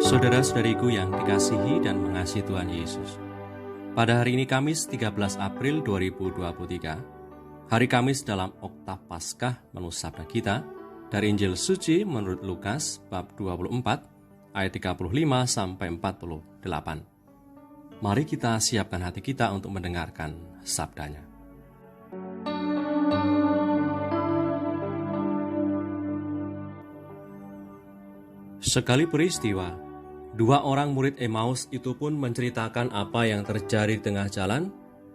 Saudara-saudariku yang dikasihi dan mengasihi Tuhan Yesus. Pada hari ini Kamis 13 April 2023, hari Kamis dalam Oktav Paskah menurut sabda kita dari Injil Suci menurut Lukas bab 24 ayat 35 sampai 48. Mari kita siapkan hati kita untuk mendengarkan sabdanya. Sekali peristiwa, dua orang murid Emmaus itu pun menceritakan apa yang terjadi di tengah jalan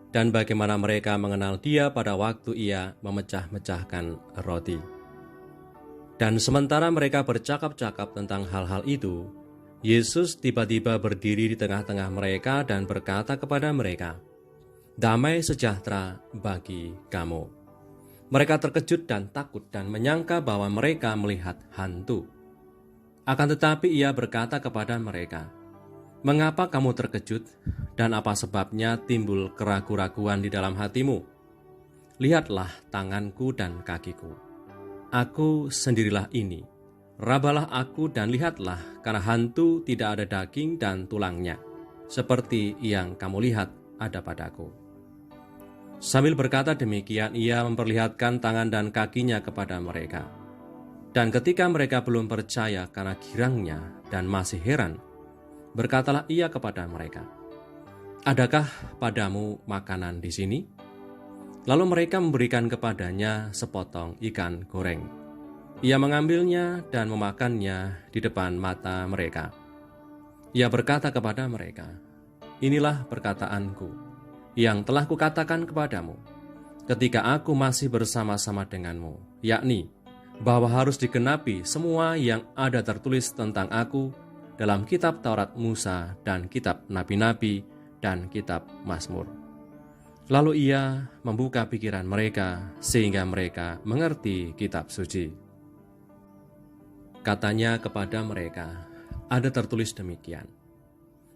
dan bagaimana mereka mengenal Dia pada waktu Ia memecah-mecahkan roti. Dan sementara mereka bercakap-cakap tentang hal-hal itu, Yesus tiba-tiba berdiri di tengah-tengah mereka dan berkata kepada mereka, "Damai sejahtera bagi kamu." Mereka terkejut dan takut dan menyangka bahwa mereka melihat hantu. Akan tetapi Ia berkata kepada mereka, "Mengapa kamu terkejut dan apa sebabnya timbul keraguan-raguan di dalam hatimu? Lihatlah tanganku dan kakiku. Aku sendirilah ini. Rabalah aku dan lihatlah, karena hantu tidak ada daging dan tulangnya, seperti yang kamu lihat ada padaku." Sambil berkata demikian, Ia memperlihatkan tangan dan kakinya kepada mereka. Dan ketika mereka belum percaya karena girangnya dan masih heran, berkatalah Ia kepada mereka, "Adakah padamu makanan di sini?" Lalu mereka memberikan kepadanya sepotong ikan goreng. Ia mengambilnya dan memakannya di depan mata mereka. Ia berkata kepada mereka, "Inilah perkataanku yang telah kukatakan kepadamu ketika aku masih bersama-sama denganmu, yakni bahwa harus digenapi semua yang ada tertulis tentang aku dalam kitab Taurat Musa dan kitab Nabi-Nabi dan kitab Mazmur." Lalu Ia membuka pikiran mereka sehingga mereka mengerti kitab suci. Katanya kepada mereka, "Ada tertulis demikian,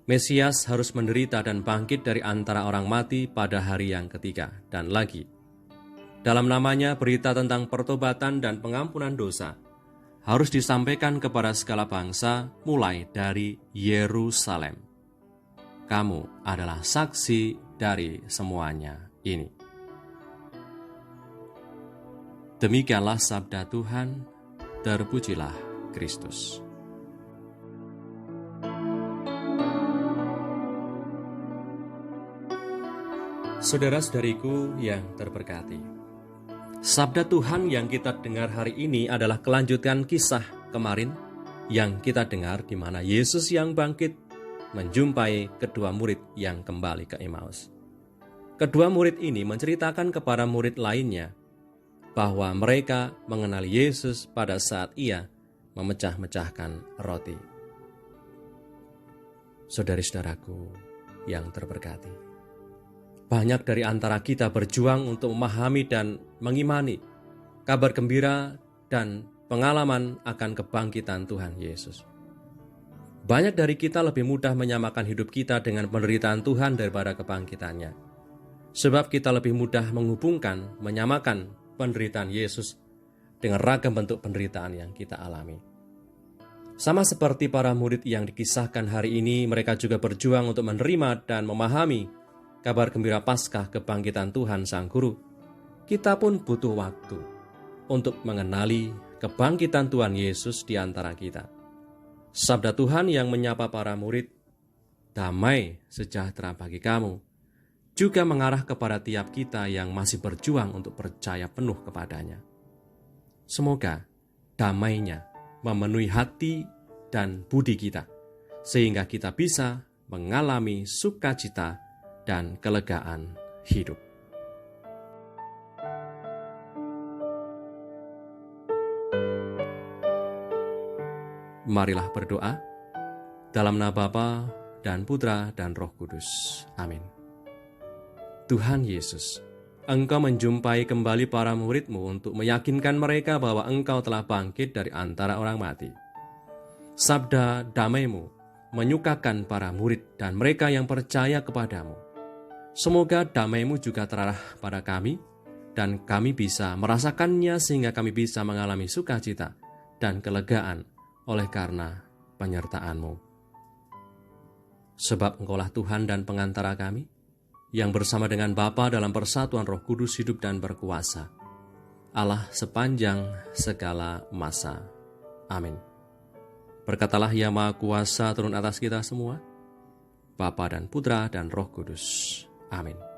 Mesias harus menderita dan bangkit dari antara orang mati pada hari yang ketiga, dan lagi, dalam namanya berita tentang pertobatan dan pengampunan dosa harus disampaikan kepada segala bangsa mulai dari Yerusalem. Kamu adalah saksi dari semuanya ini." Demikianlah sabda Tuhan, terpujilah Kristus. Saudara-saudariku yang terberkati, sabda Tuhan yang kita dengar hari ini adalah kelanjutan kisah kemarin yang kita dengar di mana Yesus yang bangkit menjumpai kedua murid yang kembali ke Emmaus. Kedua murid ini menceritakan kepada murid lainnya bahwa mereka mengenali Yesus pada saat Ia memecah-mecahkan roti. Saudari-saudaraku yang terberkati, banyak dari antara kita berjuang untuk memahami dan mengimani kabar gembira dan pengalaman akan kebangkitan Tuhan Yesus. Banyak dari kita lebih mudah menyamakan hidup kita dengan penderitaan Tuhan daripada kebangkitannya. Sebab kita lebih mudah menghubungkan, menyamakan penderitaan Yesus dengan ragam bentuk penderitaan yang kita alami. Sama seperti para murid yang dikisahkan hari ini, mereka juga berjuang untuk menerima dan memahami kabar gembira Paskah kebangkitan Tuhan Sang Guru. Kita pun butuh waktu untuk mengenali kebangkitan Tuhan Yesus di antara kita. Sabda Tuhan yang menyapa para murid, "Damai sejahtera bagi kamu," juga mengarah kepada tiap kita yang masih berjuang untuk percaya penuh kepadanya. Semoga damainya memenuhi hati dan budi kita, sehingga kita bisa mengalami sukacita dan kelegaan hidup. Marilah berdoa dalam nama Bapa dan Putra dan Roh Kudus. Amin. Tuhan Yesus, Engkau menjumpai kembali para murid-Mu untuk meyakinkan mereka bahwa Engkau telah bangkit dari antara orang mati. Sabda damai-Mu menyukakan para murid dan mereka yang percaya kepadamu. Semoga damai-Mu juga terarah pada kami, dan kami bisa merasakannya sehingga kami bisa mengalami sukacita dan kelegaan oleh karena penyertaan-Mu. Sebab Engkaulah Tuhan dan pengantara kami, yang bersama dengan Bapa dalam persatuan Roh Kudus hidup dan berkuasa, Allah sepanjang segala masa. Amin. Berkatalah Ia Maha Kuasa turun atas kita semua, Bapa dan Putra dan Roh Kudus. Amin.